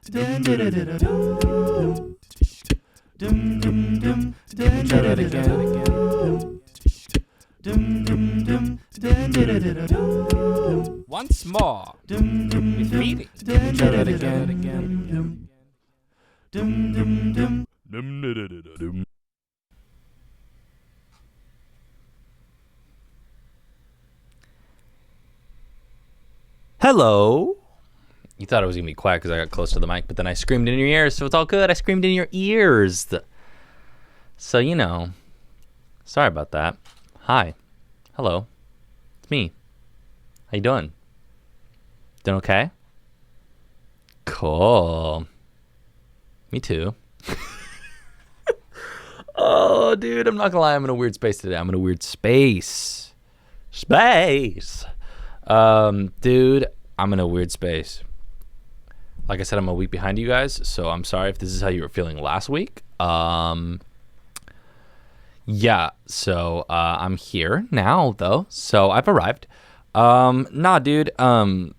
Once more. With feeling. Hello. You thought it was going to be quiet because I got close to the mic, but then I screamed in your ears, so it's all good. I screamed in your ears. So, you know, sorry about that. Hi. Hello. It's me. How you doing? Doing okay? Cool. Me too. Oh, dude, I'm not gonna lie. I'm in a weird space today. I'm in a weird space. Dude, I'm in a weird space. Like I said, I'm a week behind you guys, so I'm sorry if this is how you were feeling last week. Yeah, so I'm here now, though. So I've arrived. Nah, dude. I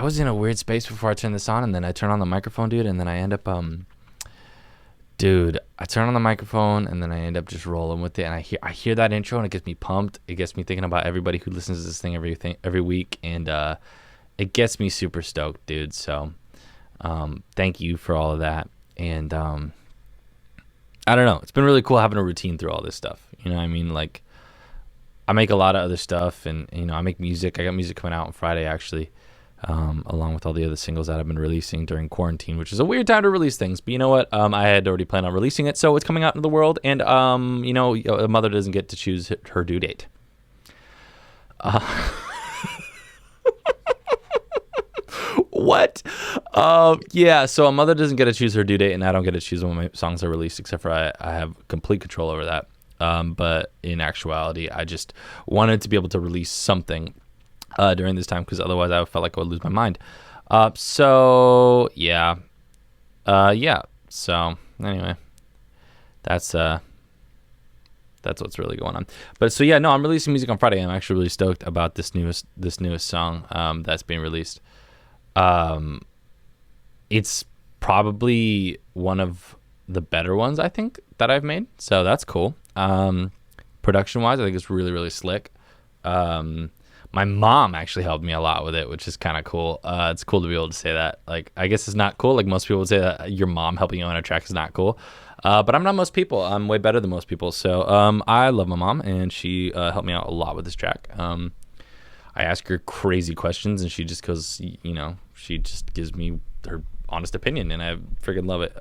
was in a weird space before I turned this on, and then I turn on the microphone, dude, and then I end up, dude, I turn on the microphone, and then I end up just rolling with it, and I hear that intro, and it gets me pumped. It gets me thinking about everybody who listens to this thing every week, and it gets me super stoked, dude. So thank you for all of that. And I don't know. It's been really cool having a routine through all this stuff. You know what I mean? Like, I make a lot of other stuff, and, you know, I make music. I got music coming out on Friday, actually, along with all the other singles that I've been releasing during quarantine, which is a weird time to release things. But you know what? I had already planned on releasing it, so it's coming out into the world. And, you know, a mother doesn't get to choose her due date. What? Yeah, so a mother doesn't get to choose her due date, and I don't get to choose when my songs are released, except for I have complete control over that. But in actuality, I just wanted to be able to release something during this time, because otherwise I felt like I would lose my mind. So yeah. So anyway, that's what's really going on. But so yeah, no, I'm releasing music on Friday. I'm actually really stoked about this newest song that's being released. It's probably one of the better ones, I think, that I've made. So that's cool. Production wise, I think it's really, really slick. My mom actually helped me a lot with it, which is kind of cool. It's cool to be able to say that. Like, I guess it's not cool. Like, most people would say that your mom helping you on a track is not cool. But I'm not most people. I'm way better than most people. So, I love my mom, and she, helped me out a lot with this track. I ask her crazy questions, and she just goes, you know, she just gives me her honest opinion, and I freaking love it.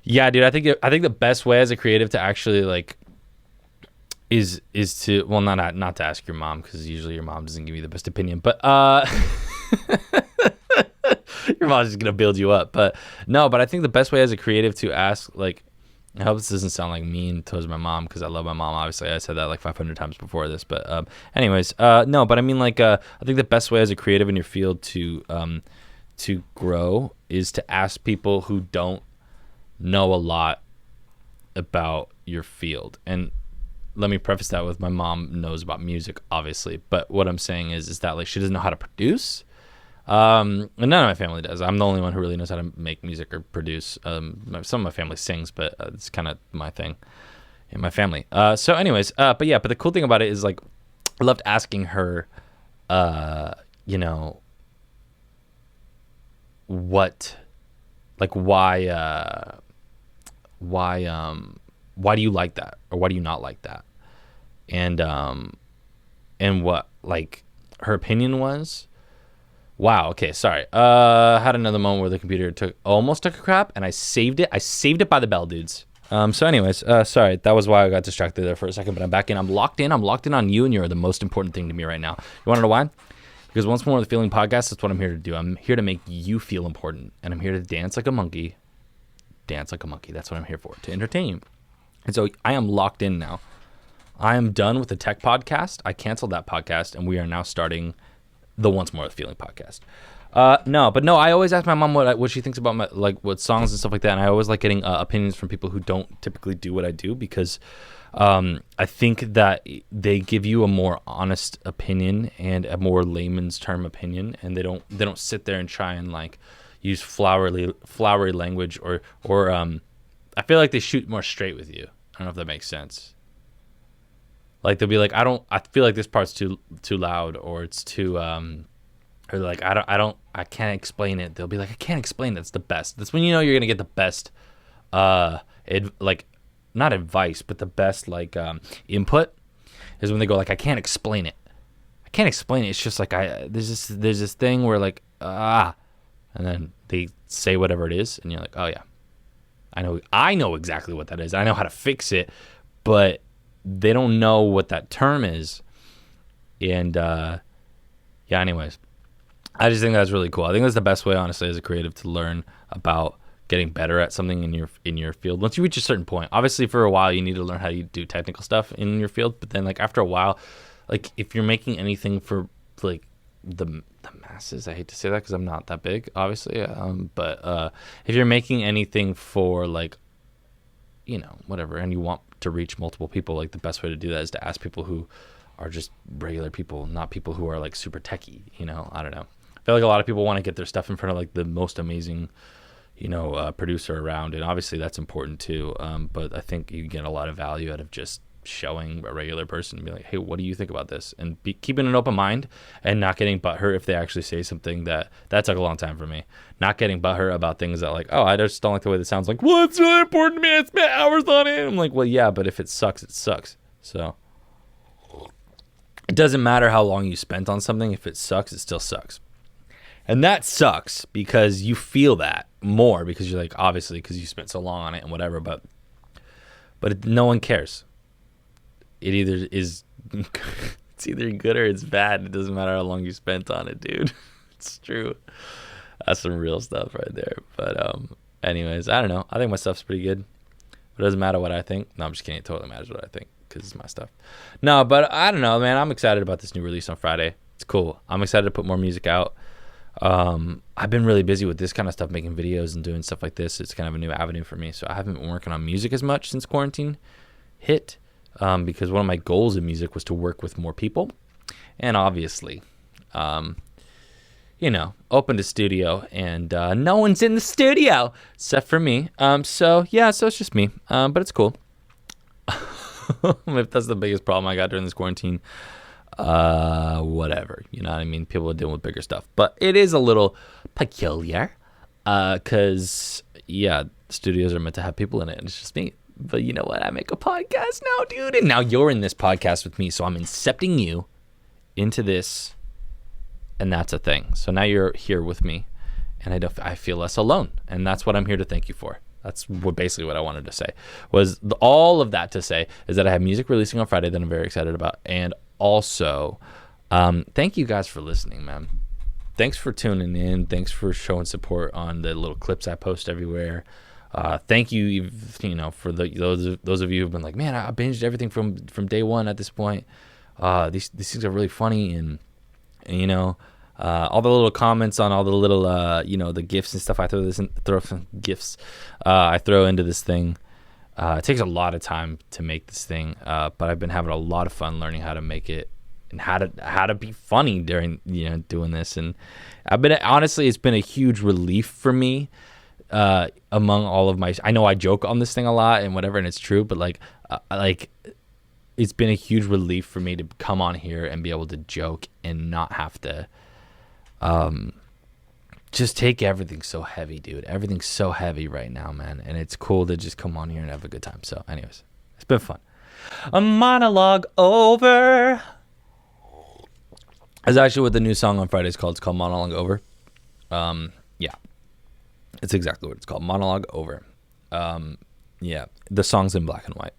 Yeah, dude, I think the best way as a creative to actually, like, is to, well, not to ask your mom, because usually your mom doesn't give you the best opinion, but your mom's just gonna build you up. But no, but I think the best way as a creative to ask, like, I hope this doesn't sound like mean towards my mom, because I love my mom. Obviously, I said that like 500 times before this. But anyways, no. But I mean, like, I think the best way as a creative in your field to grow is to ask people who don't know a lot about your field. And let me preface that with, my mom knows about music, obviously. But what I'm saying is that, like, she doesn't know how to produce. And none of my family does. I'm the only one who really knows how to make music or produce. Some of my family sings, but it's kind of my thing in my family. So anyways, but the cool thing about it is, like, I loved asking her, you know, what, like, why do you like that, or why do you not like that? And what, like, her opinion was. Wow. Okay. Sorry. Had another moment where the computer almost took a crap, and I saved it. I saved it by the bell, dudes. So anyways, sorry. That was why I got distracted there for a second, but I'm back in. I'm locked in. I'm locked in on you, and you're the most important thing to me right now. You want to know why? Because once more, the Feeling Podcast, that's what I'm here to do. I'm here to make you feel important, and I'm here to dance like a monkey. Dance like a monkey. That's what I'm here for, to entertain you. And so I am locked in now. I am done with the tech podcast. I canceled that podcast, and we are now starting the Once More with Feeling podcast. No, I always ask my mom what she thinks about my, like, what songs and stuff like that, and I always like getting opinions from people who don't typically do what I do, because I think that they give you a more honest opinion and a more layman's term opinion, and they don't sit there and try and like use flowery language or I feel like they shoot more straight with you. I don't know if that makes sense. Like they'll be like, I feel like this part's too loud, or it's too or like I can't explain it. They'll be like, I can't explain it. It's the best. That's when you know you're gonna get the best like not advice, but the best like input is when they go like, I can't explain it. I can't explain it. It's just like there's this thing where like and then they say whatever it is, and you're like, oh yeah, I know exactly what that is. I know how to fix it, but they don't know what that term is. And yeah, anyways, I just think that's really cool. I think that's the best way, honestly, as a creative, to learn about getting better at something in your field. Once you reach a certain point, obviously for a while you need to learn how to do technical stuff in your field, but then like after a while, like if you're making anything for like the masses, I hate to say that because I'm not that big, obviously, but if you're making anything for like, you know, whatever, and you want to reach multiple people, like the best way to do that is to ask people who are just regular people, not people who are like super techie, you know. I don't know, I feel like a lot of people want to get their stuff in front of like the most amazing, you know, producer around, and obviously that's important too, but I think you get a lot of value out of just showing a regular person and be like, hey, what do you think about this, and keeping an open mind and not getting butthurt if they actually say something that took a long time for me, not getting butthurt about things that like, oh, I just don't like the way this sounds, like, well, it's really important to me, I spent hours on it. I'm like, well, yeah, but if it sucks, it sucks. So it doesn't matter how long you spent on something. If it sucks, it still sucks. And that sucks because you feel that more because you're like, obviously, because you spent so long on it and whatever, but no one cares. It either is, it's either good or it's bad. It doesn't matter how long you spent on it, dude. It's true. That's some real stuff right there. But anyways, I don't know. I think my stuff's pretty good. But it doesn't matter what I think. No, I'm just kidding. It totally matters what I think because it's my stuff. No, but I don't know, man. I'm excited about this new release on Friday. It's cool. I'm excited to put more music out. I've been really busy with this kind of stuff, making videos and doing stuff like this. It's kind of a new avenue for me. So I haven't been working on music as much since quarantine hit. Because one of my goals in music was to work with more people, and obviously, you know, opened a studio, and no one's in the studio except for me. So yeah, so it's just me, but it's cool. If that's the biggest problem I got during this quarantine, whatever, you know what I mean? People are dealing with bigger stuff, but it is a little peculiar, because yeah, studios are meant to have people in it, and it's just me. But you know what? I make a podcast now, dude. And now you're in this podcast with me. So I'm incepting you into this. And that's a thing. So now you're here with me. And I feel less alone. And that's what I'm here to thank you for. That's basically what I wanted to say. Was all of that to say is that I have music releasing on Friday that I'm very excited about. And also, thank you guys for listening, man. Thanks for tuning in. Thanks for showing support on the little clips I post everywhere. Thank you, you know, for those of you who've been like, man, I binged everything from day one at this point. These things are really funny, and you know, all the little comments on all the little you know, the gifs and stuff. I throw some gifs. I throw into this thing. It takes a lot of time to make this thing, but I've been having a lot of fun learning how to make it and how to be funny during, you know, doing this. And honestly, it's been a huge relief for me. Among all of my, I know I joke on this thing a lot and whatever, and it's true, but like it's been a huge relief for me to come on here and be able to joke and not have to just take everything so heavy, dude. Everything's so heavy right now, man, and it's cool to just come on here and have a good time. So anyways, it's been fun. A monologue over is actually what the new song on Friday is called. It's called Monologue Over. Yeah. It's exactly what it's called, Monologue Over. Yeah, the song's in black and white.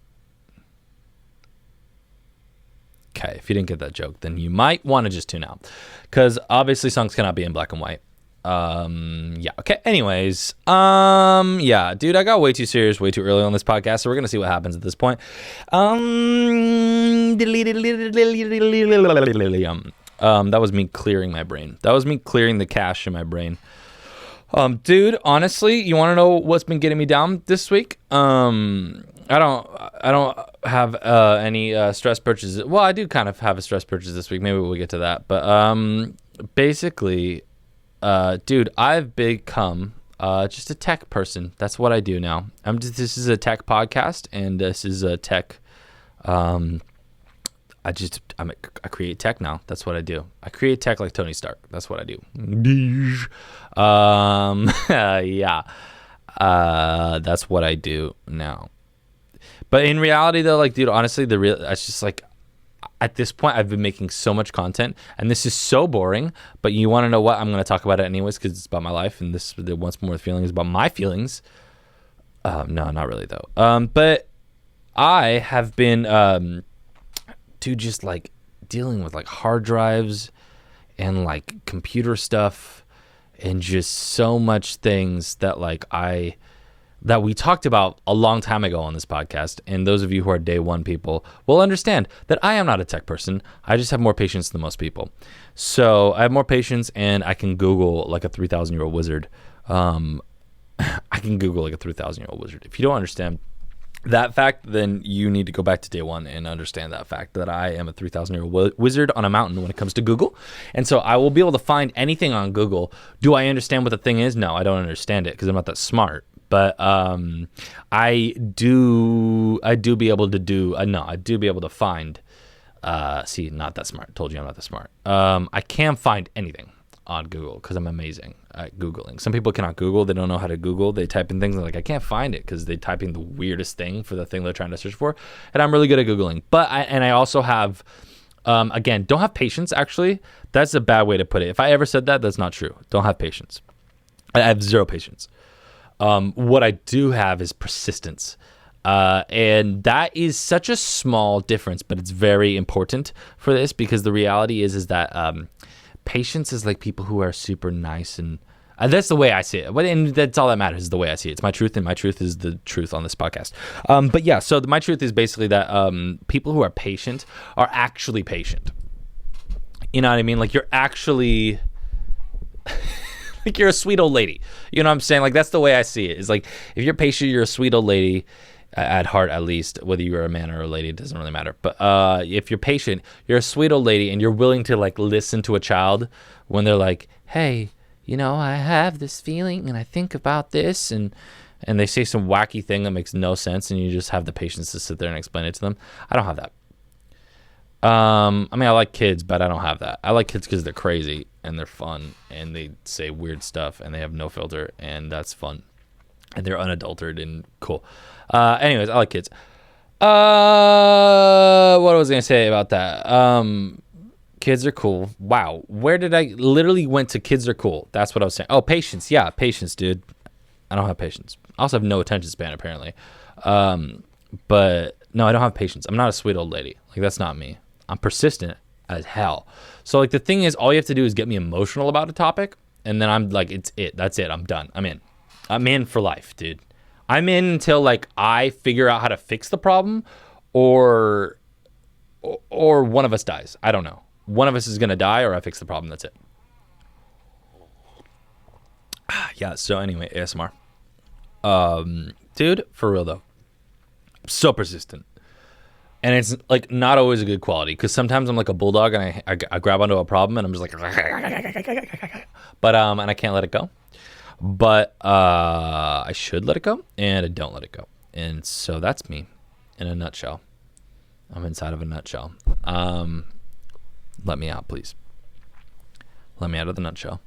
Okay, if you didn't get that joke, then you might want to just tune out, because obviously songs cannot be in black and white. Yeah, okay, anyways, yeah, dude, I got way too serious way too early on this podcast, so we're gonna see what happens at this point. That was me clearing my brain. That was me clearing the cache in my brain. Dude, honestly, you want to know what's been getting me down this week? I don't have any stress purchases. Well, I do kind of have a stress purchase this week. Maybe we'll get to that. But basically, dude, I've become just a tech person. That's what I do now. This is a tech podcast, and this is a tech. I create tech now. That's what I do. I create tech like Tony Stark. That's what I do. Yeah. That's what I do now. But in reality, though, like, dude, honestly, it's just like, at this point, I've been making so much content, and this is so boring. But you want to know what? I'm going to talk about it anyways because it's about my life, and this once more feelings about my feelings. No, not really though. But I have been, dude, just like dealing with like hard drives and like computer stuff and just so much things that that we talked about a long time ago on this podcast. And those of you who are day one people will understand that I am not a tech person. I just have more patience than most people. So I have more patience, and I can Google like a 3,000-year-old wizard. I can Google like a 3,000-year-old wizard. If you don't understand that fact, then you need to go back to day one and understand that fact that I am a 3,000-year-old wizard on a mountain when it comes to Google. And so I will be able to find anything on Google. Do I understand what the thing is? No, I don't understand it because I'm not that smart. But I do be able to find. See, not that smart. Told you I'm not that smart. I can find anything on Google because I'm amazing at Googling. Some people cannot Google. They don't know how to Google. They type in things and like, I can't find it because they type in the weirdest thing for the thing they're trying to search for. And I'm really good at Googling. But I also have, again, don't have patience, actually. That's a bad way to put it. If I ever said that, that's not true. Don't have patience. I have zero patience. What I do have is persistence. And that is such a small difference, but it's very important for this because the reality is that patience is like people who are super nice, and that's the way I see it. And that's all that matters is the way I see it. It's my truth, and my truth is the truth on this podcast. But yeah, so my truth is basically that people who are patient are actually patient. You know what I mean? Like you're actually... like you're a sweet old lady. You know what I'm saying? Like that's the way I see it. It's like if you're patient, you're a sweet old lady at heart, at least. Whether you're a man or a lady, it doesn't really matter. But if you're patient, you're a sweet old lady, and you're willing to like listen to a child when they're like, "Hey, you know, I have this feeling, and I think about this," and they say some wacky thing that makes no sense, and you just have the patience to sit there and explain it to them. I don't have that. I mean, I like kids, but I don't have that. I like kids because they're crazy and they're fun and they say weird stuff and they have no filter and that's fun and they're unadulterated and cool. Anyways, I like kids. What was I gonna say about that? Kids are cool. Wow, where did I literally went to? Kids are cool. That's what I was saying. Oh, patience. Yeah, patience, dude. I don't have patience. I also have no attention span apparently. But no, I don't have patience. I'm not a sweet old lady. Like that's not me. I'm persistent as hell. So like the thing is, all you have to do is get me emotional about a topic, and then I'm like, that's it. I'm done. I'm in for life, dude. I'm in until like I figure out how to fix the problem, or one of us dies. I don't know. One of us is gonna die, or I fix the problem. That's it. Yeah. So anyway, ASMR. Dude, for real though, so persistent. And it's like not always a good quality because sometimes I'm like a bulldog and I grab onto a problem and I'm just like, but and I can't let it go. But I should let it go and I don't let it go. And so that's me in a nutshell. I'm inside of a nutshell. Let me out, please. Let me out of the nutshell.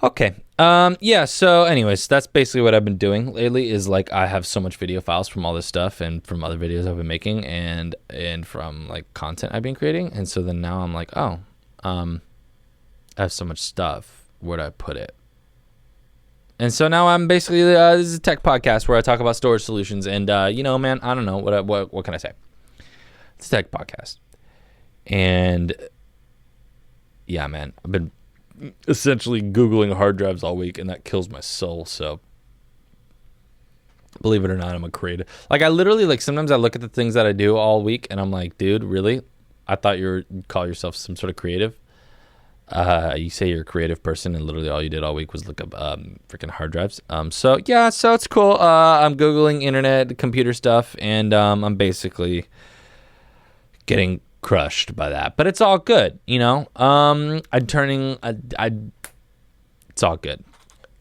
Okay. Yeah, so anyways, that's basically what I've been doing lately is like I have so much video files from all this stuff and from other videos I've been making and from like content I've been creating. And so then now I'm like, I have so much stuff. Where do I put it? And so now I'm basically, this is a tech podcast where I talk about storage solutions and, you know, man, I don't know. What can I say? It's a tech podcast. And yeah, man, I've been essentially Googling hard drives all week and that kills my soul. So believe it or not, I'm a creative. Like I literally like sometimes I look at the things that I do all week and I'm like, dude, really? I thought you call yourself some sort of creative. You say you're a creative person, and literally all you did all week was look up freaking hard drives. So it's cool. I'm Googling internet, computer stuff, and I'm basically getting crushed by that. But it's all good, you know? It's all good.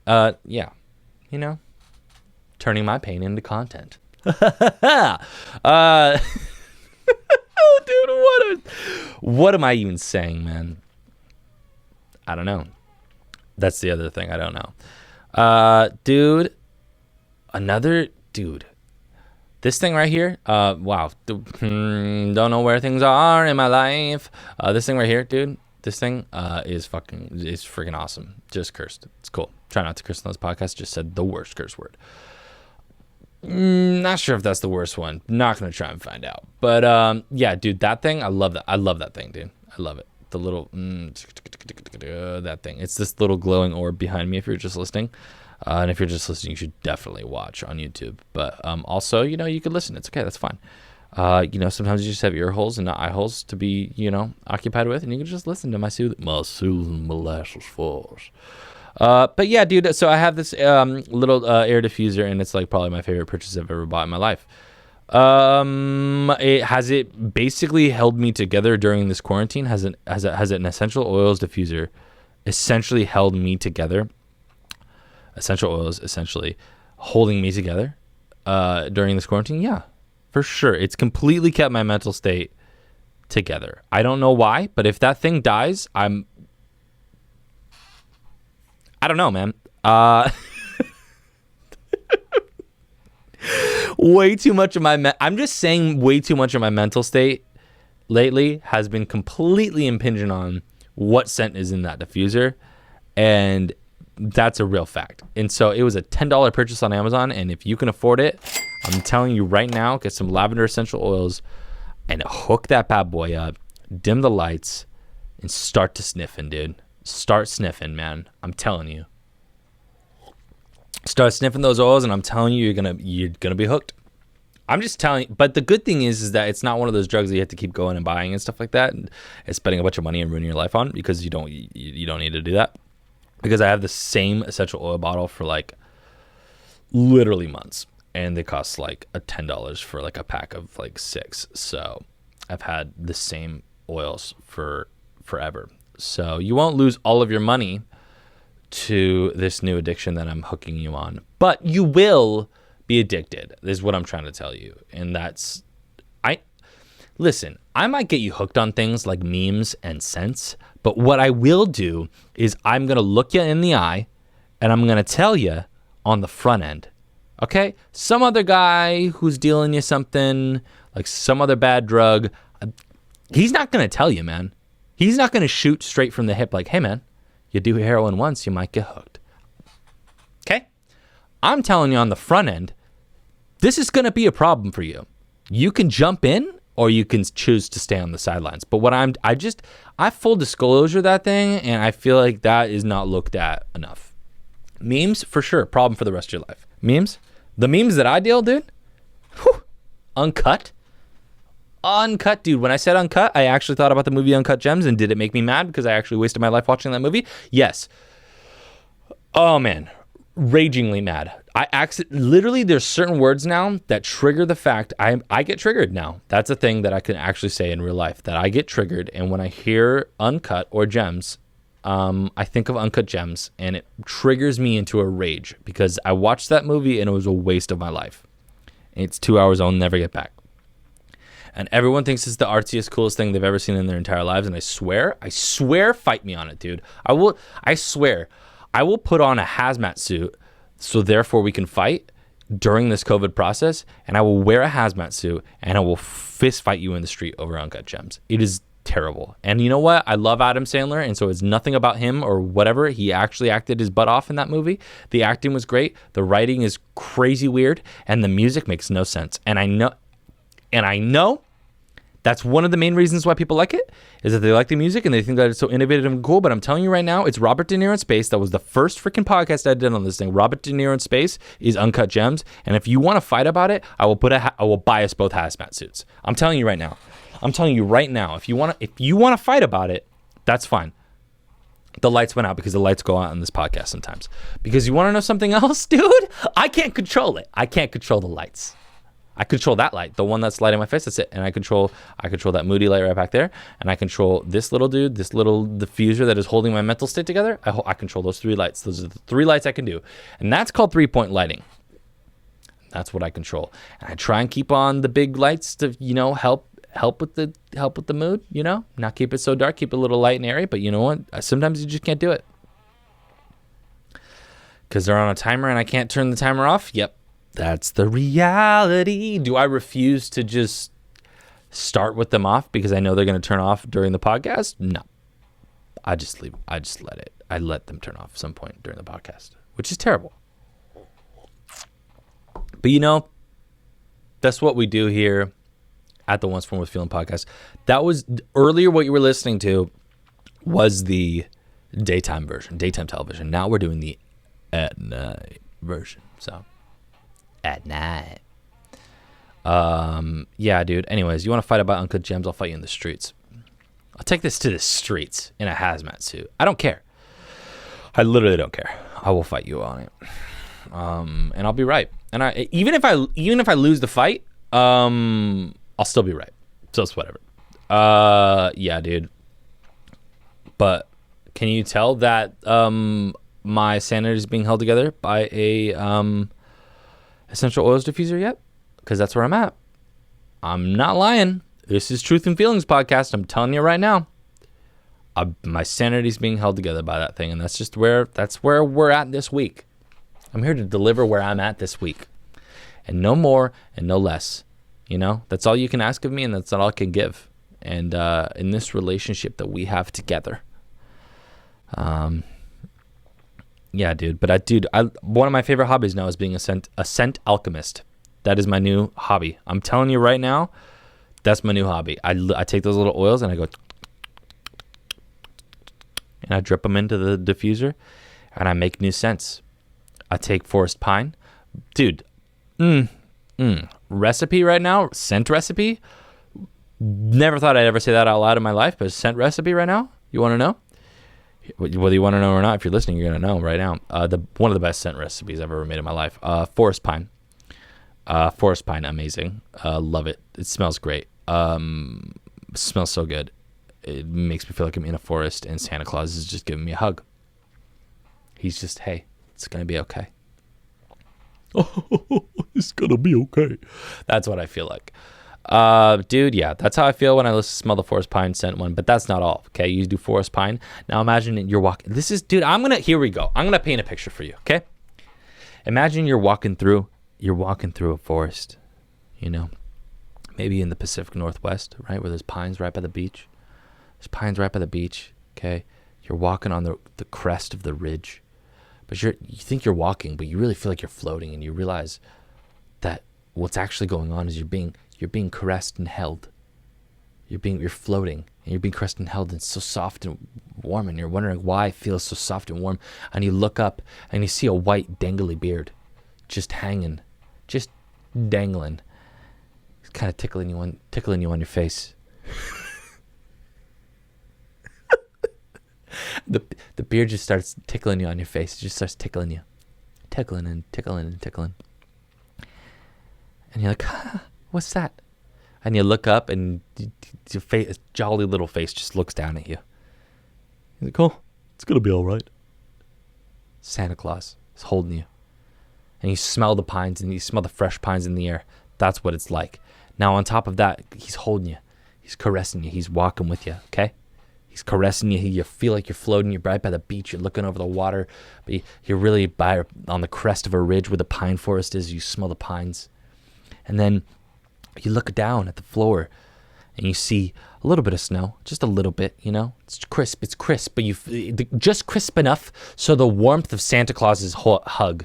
You know? Turning my pain into content. Dude, what am I even saying, man? I don't know. That's the other thing. I don't know. Dude. This thing right here. Wow. Don't know where things are in my life. This thing right here, dude. This thing is freaking awesome. Just cursed. It's cool. Try not to curse on this podcast. Just said the worst curse word. Not sure if that's the worst one. Not gonna try and find out. But yeah, dude, that thing. I love that. I love that thing, dude. I love it. The little that thing. It's this little glowing orb behind me. If you're just listening, and if you're just listening, you should definitely watch on YouTube. But also, you know, you could listen. It's okay. That's fine. You know, sometimes you just have ear holes and not eye holes to be, you know, occupied with, and you can just listen to my soothing molasses falls. But yeah, dude. So I have this little air diffuser, and it's like probably my favorite purchase I've ever bought in my life. It basically held me together during this quarantine. Has an essential oils diffuser essentially held me together. Essential oils essentially holding me together during this quarantine. Yeah, for sure. It's completely kept my mental state together. I don't know why, but if that thing dies, I don't know, man. Way too much of my I'm just saying way too much of my mental state lately has been completely impinging on what scent is in that diffuser, and that's a real fact. And so it was a $10 purchase on Amazon, and if you can afford it, I'm telling you right now, get some lavender essential oils and hook that bad boy up, dim the lights, and start to sniffing, dude. Start sniffing, man. I'm telling you. Start sniffing those oils, and I'm telling you, you're gonna be hooked. I'm just telling you. But the good thing is that it's not one of those drugs that you have to keep going and buying and stuff like that, and spending a bunch of money and ruining your life on, because you don't need to do that. Because I have the same essential oil bottle for like literally months, and they cost like $10 for like a pack of like 6. So I've had the same oils for forever. So you won't lose all of your money to this new addiction that I'm hooking you on, but you will be addicted, is what I'm trying to tell you. And that's, listen, I might get you hooked on things like memes and scents, but what I will do is I'm going to look you in the eye, and I'm going to tell you on the front end, okay? Some other guy who's dealing you something, like some other bad drug, he's not going to tell you, man. He's not going to shoot straight from the hip like, hey, man, you do heroin once, you might get hooked. Okay? I'm telling you on the front end, this is going to be a problem for you. You can jump in, or you can choose to stay on the sidelines. But what I full disclosure that thing, and I feel like that is not looked at enough. Memes, for sure, problem for the rest of your life. Memes? The memes that I deal, dude? Whew, uncut, dude. When I said uncut, I actually thought about the movie Uncut Gems, and did it make me mad because I actually wasted my life watching that movie? Yes. Oh, man. Ragingly mad. Literally, there's certain words now that trigger the fact I get triggered now. That's a thing that I can actually say in real life, that I get triggered. And when I hear uncut or gems, I think of Uncut Gems, and it triggers me into a rage because I watched that movie and it was a waste of my life. It's 2 hours I'll never get back. And everyone thinks it's the artsiest, coolest thing they've ever seen in their entire lives. And I swear, fight me on it, dude. I swear, I will put on a hazmat suit so therefore we can fight during this COVID process. And I will wear a hazmat suit and I will fist fight you in the street over Uncut Gems. It is terrible. And you know what? I love Adam Sandler. And so it's nothing about him or whatever. He actually acted his butt off in that movie. The acting was great. The writing is crazy weird. And the music makes no sense. And I know that's one of the main reasons why people like it, is that they like the music and they think that it's so innovative and cool. But I'm telling you right now, it's Robert De Niro in Space. That was the first freaking podcast I did on this thing. Robert De Niro in Space is Uncut Gems. And if you want to fight about it, I will buy us both hazmat suits. I'm telling you right now. I'm telling you right now, if you want to fight about it, that's fine. The lights went out because the lights go out on this podcast sometimes. Because you want to know something else, dude? I can't control it. I can't control the lights. I control that light, the one that's lighting my face. That's it. And I control that moody light right back there. And I control this little dude, this little diffuser that is holding my mental state together. I control those 3 lights. Those are the 3 lights I can do. And that's called 3-point lighting. That's what I control. And I try and keep on the big lights to, help with the mood, not keep it so dark, keep it a little light and airy. But you know what? Sometimes you just can't do it because they're on a timer and I can't turn the timer off. Yep. That's the reality. Do I refuse to just start with them off because I know they're going to turn off during the podcast? No. I just leave. I just let it. I let them turn off at some point during the podcast, which is terrible. But that's what we do here at the Once Born with Feeling podcast. That was earlier what you were listening to was the daytime version, daytime television. Now we're doing the at night version. So at night. Yeah, dude. Anyways, you want to fight about Uncut Gems? I'll fight you in the streets. I'll take this to the streets in a hazmat suit. I don't care. I literally don't care. I will fight you on it. And I'll be right. And even if I lose the fight, I'll still be right. So it's whatever. Yeah, dude. But can you tell that my sanity is being held together by a essential oils diffuser yet? Because that's where I'm at. I'm not lying. This is Truth and Feelings podcast. I'm telling you right now. My sanity is being held together by that thing, and that's where we're at this week. I'm here to deliver where I'm at this week, and no more and no less. That's all you can ask of me, and that's all I can give. And in this relationship that we have together, yeah, dude. But one of my favorite hobbies now is being a scent alchemist. That is my new hobby. I'm telling you right now, that's my new hobby. I take those little oils and I go, and I drip them into the diffuser, and I make new scents. I take forest pine, dude. Recipe right now, scent recipe. Never thought I'd ever say that out loud in my life, but scent recipe right now. You want to know? Whether you want to know or not, if you're listening, you're gonna know right now. One of the best scent recipes I've ever made in my life. Forest pine. Forest pine, amazing. Love it. It smells great. Smells so good. It makes me feel like I'm in a forest, and Santa Claus is just giving me a hug. He's just, hey, it's gonna be okay. Oh, it's gonna be okay. That's what I feel like. Dude, yeah, that's how I feel when I smell the forest pine scent one, but that's not all. Okay, you do forest pine. Now imagine you're walking. Here we go. I'm gonna paint a picture for you. Okay, imagine you're walking through a forest, maybe in the Pacific Northwest, right, where there's pines right by the beach. There's pines right by the beach. Okay, you're walking on the crest of the ridge, but you think you're walking, but you really feel like you're floating, and you realize that what's actually going on is you're being caressed and held. You're floating, and you're being caressed and held, and it's so soft and warm, and you're wondering why it feels so soft and warm. And you look up and you see a white dangly beard just hanging, just dangling. It's kind of tickling you on your face. The beard just starts tickling you on your face. It just starts tickling you. Tickling and tickling and tickling. And you're like, what's that? And you look up, and your face, jolly little face just looks down at you. You're like, oh, it's going to be all right. Santa Claus is holding you. And you smell the pines, and you smell the fresh pines in the air. That's what it's like. Now, on top of that, he's holding you. He's caressing you. He's walking with you, okay? He's caressing you. You feel like you're floating. You're right by the beach. You're looking over the water. But you're really on the crest of a ridge where the pine forest is. You smell the pines. And then you look down at the floor, and you see a little bit of snow, just a little bit, It's crisp, but just crisp enough so the warmth of Santa Claus's hug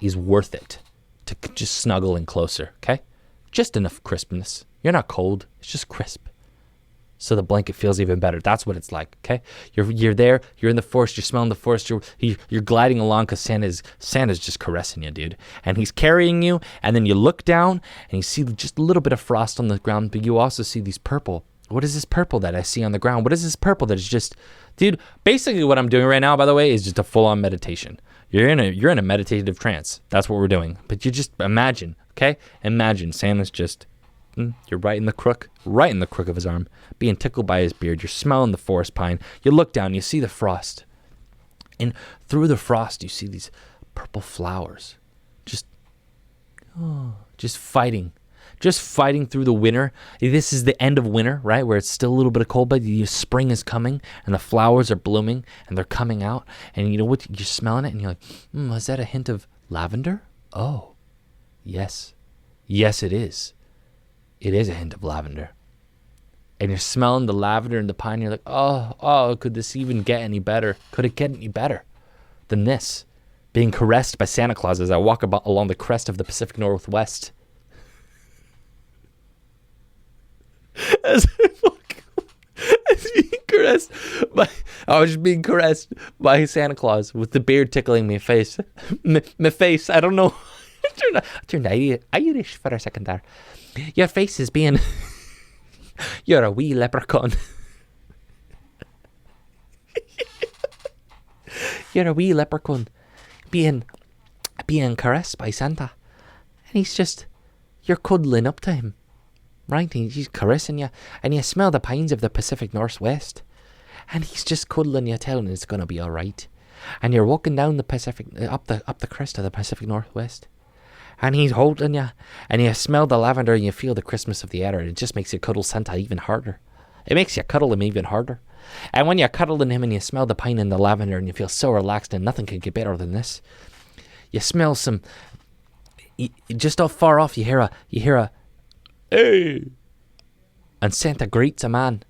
is worth it to just snuggle in closer, okay? Just enough crispness. You're not cold. It's just crisp. so the blanket feels even better. That's what it's like, okay? You're there, you're in the forest, you're smelling the forest, you're gliding along because Santa's just caressing you, dude. And he's carrying you, and then you look down, and you see just a little bit of frost on the ground, but you also see these purple. What is this purple that I see on the ground? What is this purple that is just... Dude, basically what I'm doing right now, by the way, is just a full-on meditation. You're in a meditative trance. That's what we're doing. But you just imagine, okay? Imagine Santa's just... You're right in the crook of his arm, being tickled by his beard. You're smelling the forest pine. You look down, you see the frost. And through the frost, you see these purple flowers. Just fighting through the winter. This is the end of winter, right? Where it's still a little bit of cold, but spring is coming and the flowers are blooming and they're coming out. And you know what? You're smelling it and you're like, is that a hint of lavender? Oh, yes. Yes, it is. It is a hint of lavender. And you're smelling the lavender and the pine. You're like, oh, could this even get any better? Could it get any better than this? Being caressed by Santa Claus as I walk along the crest of the Pacific Northwest. I was just being caressed by Santa Claus with the beard tickling my face. My face, I don't know. I turned Irish for a second there. Your face is being... You're a wee leprechaun. You're a wee leprechaun being caressed by Santa. And you're cuddling up to him. Right? He's caressing you. And you smell the pines of the Pacific Northwest. And he's just cuddling you, telling you it's going to be all right. And you're walking down the Pacific, up the crest of the Pacific Northwest. And he's holding you, and you smell the lavender, and you feel the Christmas of the air, and it just makes you cuddle Santa even harder. It makes you cuddle him even harder. And when you're cuddling him and you smell the pine and the lavender, and you feel so relaxed, and nothing can get better than this. You smell some, just off far off, you hear a, hey! And Santa greets a man.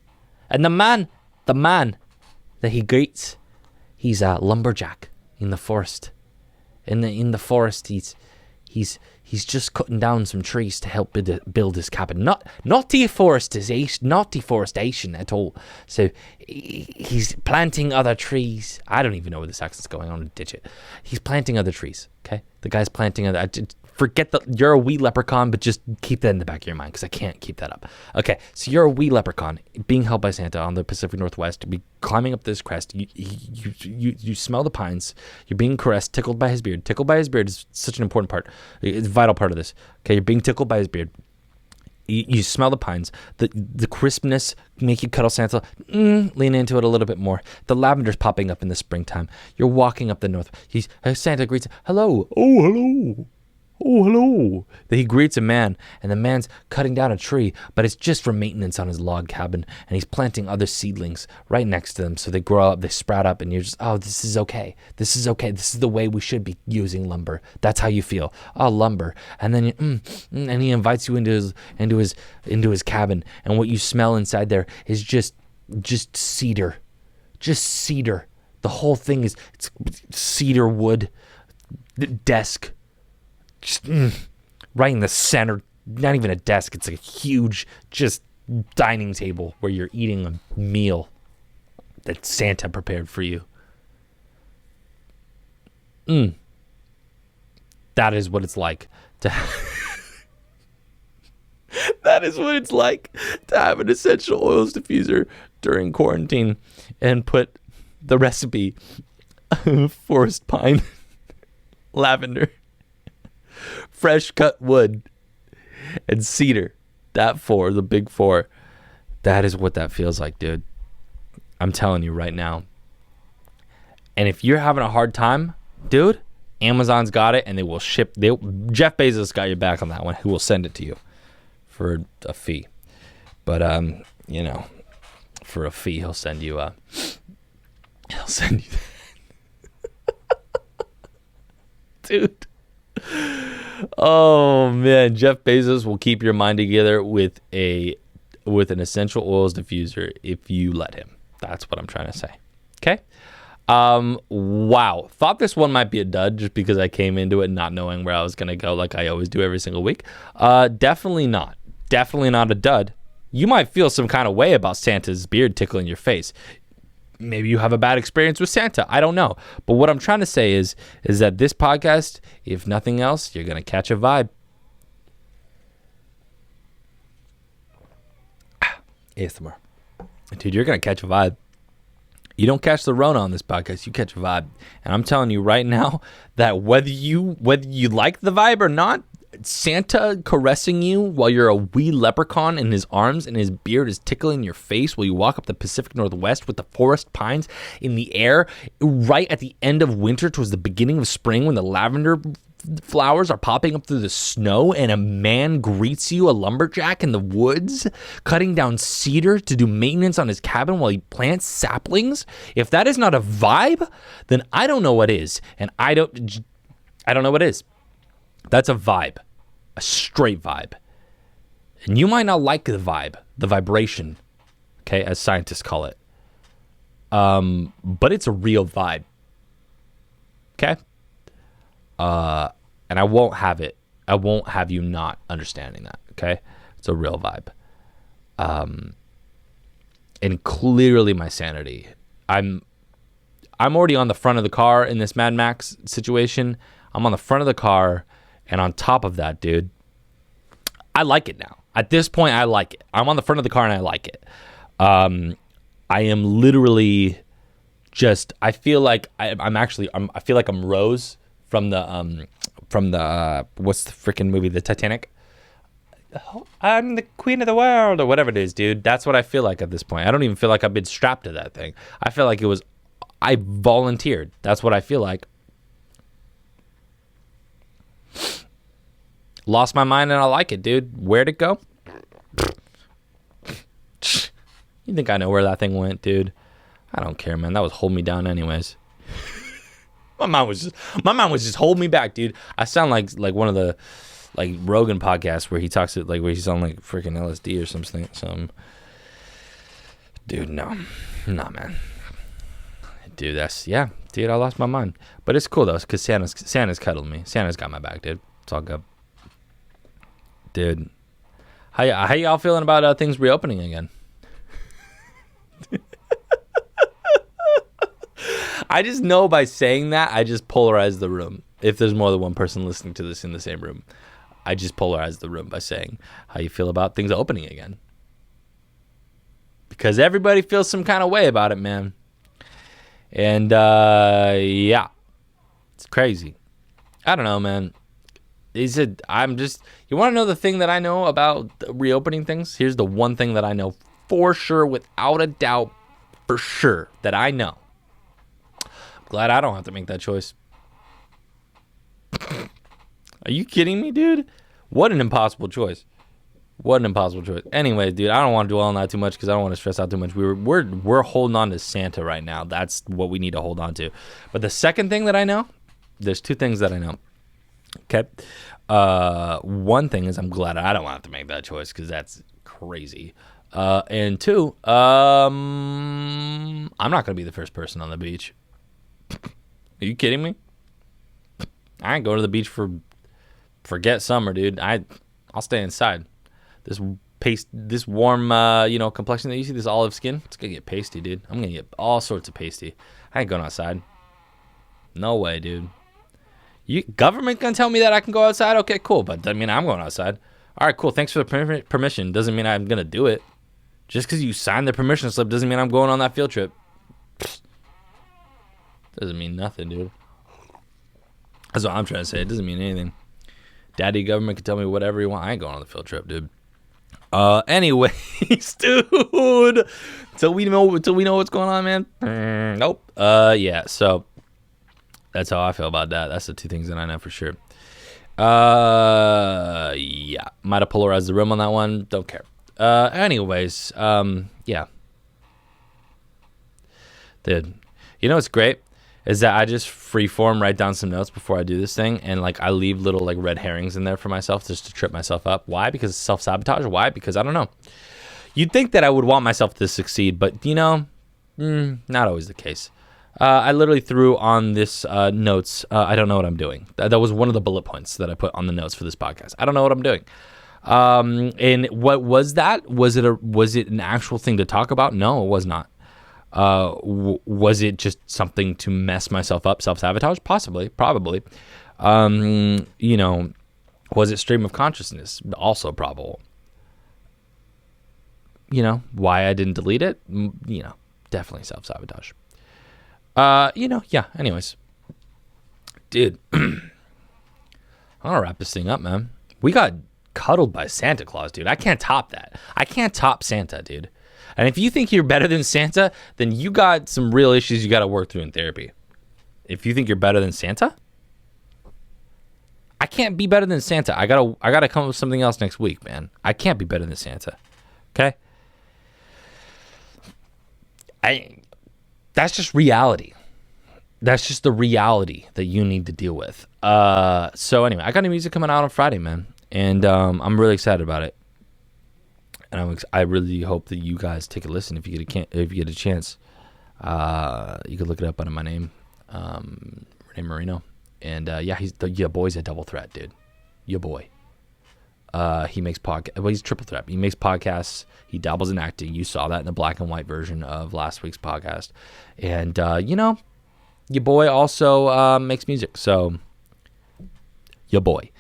And the man that he greets, he's a lumberjack in the forest. In the forest, He's just cutting down some trees to help build his cabin. Not deforestation at all. So he's planting other trees. I don't even know where this accent's going on. Ditch it. He's planting other trees. Okay, the guy's planting other. Forget that you're a wee leprechaun, but just keep that in the back of your mind because I can't keep that up. Okay, so you're a wee leprechaun being held by Santa on the Pacific Northwest to be climbing up this crest. You smell the pines. You're being caressed, tickled by his beard. Tickled by his beard is such an important part. It's a vital part of this. Okay, you're being tickled by his beard. You smell the pines. The crispness make you cuddle Santa. Lean into it a little bit more. The lavender's popping up in the springtime. You're walking up the north. Santa greets. Hello. Oh, hello. Oh, hello. He greets a man, and the man's cutting down a tree, but it's just for maintenance on his log cabin, and he's planting other seedlings right next to them, so they grow up, they sprout up, and you're just, this is okay. This is okay. This is the way we should be using lumber. That's how you feel. Oh, lumber. And then and he invites you into his cabin, and what you smell inside there is just cedar. Just cedar. The whole thing it's cedar wood, the desk. Just right in the center, not even a desk, it's like a huge just dining table where you're eating a meal that Santa prepared for you. That is what it's like to that is what it's like to have an essential oils diffuser during quarantine and put the recipe forest pine, lavender, fresh cut wood, and cedar. The big four. That is what that feels like, dude. I'm telling you right now. And if you're having a hard time, dude, Amazon's got it, and they will ship. Jeff Bezos got your back on that one. Who will send it to you for a fee? But for a fee, he'll send you that. Dude. Oh man, Jeff Bezos will keep your mind together with an essential oils diffuser if you let him. That's what I'm trying to say. Okay. Wow. Thought this one might be a dud just because I came into it not knowing where I was gonna go like I always do every single week. Definitely not a dud. You might feel some kind of way about Santa's beard tickling your face. Maybe you have a bad experience with Santa. I don't know. But what I'm trying to say is that this podcast, if nothing else, you're going to catch a vibe. ASMR. Dude, you're going to catch a vibe. You don't catch the Rona on this podcast, you catch a vibe. And I'm telling you right now that whether you like the vibe or not, Santa caressing you while you're a wee leprechaun in his arms and his beard is tickling your face while you walk up the Pacific Northwest with the forest pines in the air right at the end of winter towards the beginning of spring when the lavender flowers are popping up through the snow and a man greets you, a lumberjack in the woods, cutting down cedar to do maintenance on his cabin while he plants saplings. If that is not a vibe, then I don't know what is. And I don't know what is. That's a vibe. A straight vibe. And you might not like the vibe, the vibration, okay, as scientists call it. But it's a real vibe. Okay? And I won't have it. I won't have you not understanding that, okay? It's a real vibe. And clearly my sanity. I'm already on the front of the car in this Mad Max situation. I'm on the front of the car. And on top of that, dude, I like it now. At this point, I like it. I'm on the front of the car and I like it. I am literally just, I feel like I feel like I'm Rose from the what's the freaking movie, the Titanic? I'm the queen of the world or whatever it is, dude. That's what I feel like at this point. I don't even feel like I've been strapped to that thing. I feel like I volunteered. That's what I feel like. Lost my mind and I like it, dude. Where'd it go? You think I know where that thing went, dude? I don't care, man. That was holding me down anyways. My mind was just holding me back, dude. I sound like one of the like Rogan podcasts where he talks it like where he's on like freaking LSD or something. Dude, no, man. Dude, dude, I lost my mind. But it's cool though, because Santa's cuddled me. Santa's got my back, dude. It's all good. Dude, how y'all feeling about things reopening again? I just know by saying that, I just polarize the room. If there's more than one person listening to this in the same room, I just polarize the room by saying how you feel about things opening again. Because everybody feels some kind of way about it, man. And, yeah, it's crazy. I don't know, man. He said, you want to know the thing that I know about reopening things? Here's the one thing that I know for sure, without a doubt, for sure, that I know. I'm glad I don't have to make that choice. Are you kidding me, dude? What an impossible choice. Anyway, dude, I don't want to dwell on that too much because I don't want to stress out too much. We're holding on to Santa right now. That's what we need to hold on to. But the second thing that I know, there's two things that I know. Okay. One thing is I'm glad I don't have to make that choice because that's crazy. And two, I'm not going to be the first person on the beach. Are you kidding me? I ain't going to the beach forget summer, dude. I'll stay inside. This warm, complexion that you see, this olive skin, it's going to get pasty, dude. I'm going to get all sorts of pasty. I ain't going outside. No way, dude. Government gonna tell me that I can go outside? Okay, cool, but doesn't mean I'm going outside. All right, cool. Thanks for the permission. Doesn't mean I'm gonna do it. Just because you signed the permission slip doesn't mean I'm going on that field trip. Doesn't mean nothing, dude. That's what I'm trying to say. It doesn't mean anything. Daddy government can tell me whatever you want. I ain't going on the field trip, dude. Anyways, dude. Till we know what's going on, man. Nope. Yeah. So. That's how I feel about that. That's the two things that I know for sure. Yeah. Might have polarized the room on that one. Don't care. Anyways, yeah. Dude, you know what's great? Is that I just freeform write down some notes before I do this thing, and like I leave little like red herrings in there for myself just to trip myself up. Why? Because it's self-sabotage? Why? Because I don't know. You'd think that I would want myself to succeed, but not always the case. I literally threw on this notes. I don't know what I'm doing. That was one of the bullet points that I put on the notes for this podcast. I don't know what I'm doing. And what was that? Was it an actual thing to talk about? No, it was not. Was it just something to mess myself up, self-sabotage? Possibly, probably. You know, was it stream of consciousness? Also probable. You know, why I didn't delete it? You know, definitely self-sabotage. You know, yeah, anyways. Dude, I'm gonna wrap this thing up, man. We got cuddled by Santa Claus, dude. I can't top that. I can't top Santa, dude. And if you think you're better than Santa, then you got some real issues you got to work through in therapy. If you think you're better than Santa, I can't be better than Santa. I gotta come up with something else next week, man. I can't be better than Santa. Okay? That's just reality. That's just the reality that you need to deal with. So anyway, I got new music coming out on Friday, man, and I'm really excited about it. And I really hope that you guys take a listen if you get a chance. You could look it up under my name, RENE Marino, and yeah, your boy's a double threat, dude. Your boy. He makes podcast. Well, he's triple threat. He makes podcasts. He dabbles in acting. You saw that in the black and white version of last week's podcast, and you know. Your boy also makes music, so your boy.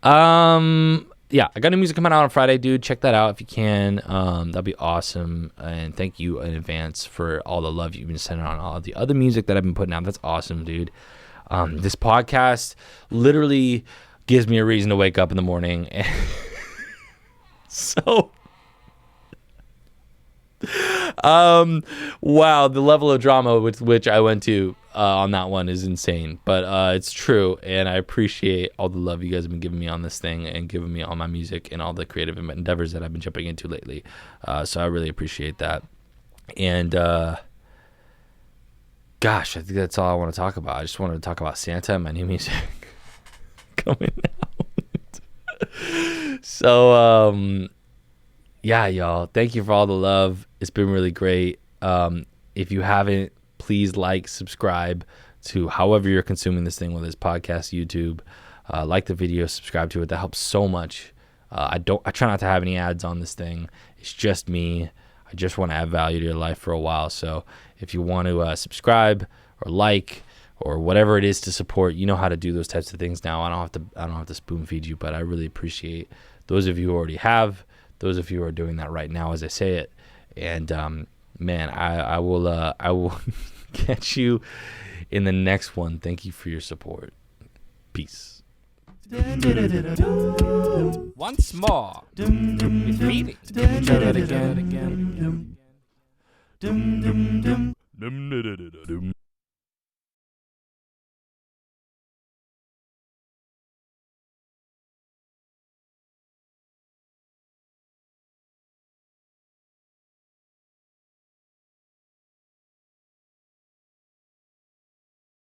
Yeah, I got new music coming out on Friday, dude. Check that out if you can. That'd be awesome. And thank you in advance for all the love you've been sending on all the other music that I've been putting out. That's awesome, dude. This podcast literally gives me a reason to wake up in the morning. So... wow, the level of drama with which I went to on that one is insane, but it's true, and I appreciate all the love you guys have been giving me on this thing and giving me all my music and all the creative endeavors that I've been jumping into lately. So I really appreciate that. And gosh, I think that's all I want to talk about. I just wanted to talk about Santa and my new music coming out. So yeah, y'all, thank you for all the love. It's been really great. If you haven't, please like, subscribe to however you're consuming this thing, whether it's podcast, YouTube. Like the video, subscribe to it. That helps so much. I try not to have any ads on this thing. It's just me. I just want to add value to your life for a while. So if you want to subscribe or like or whatever it is to support, you know how to do those types of things now. I don't have to spoon feed you, but I really appreciate those of you who already have. Those of you who are doing that right now as I say it. And man, I will catch you in the next one. Thank you for your support. Peace. Once more with reading. Try that again.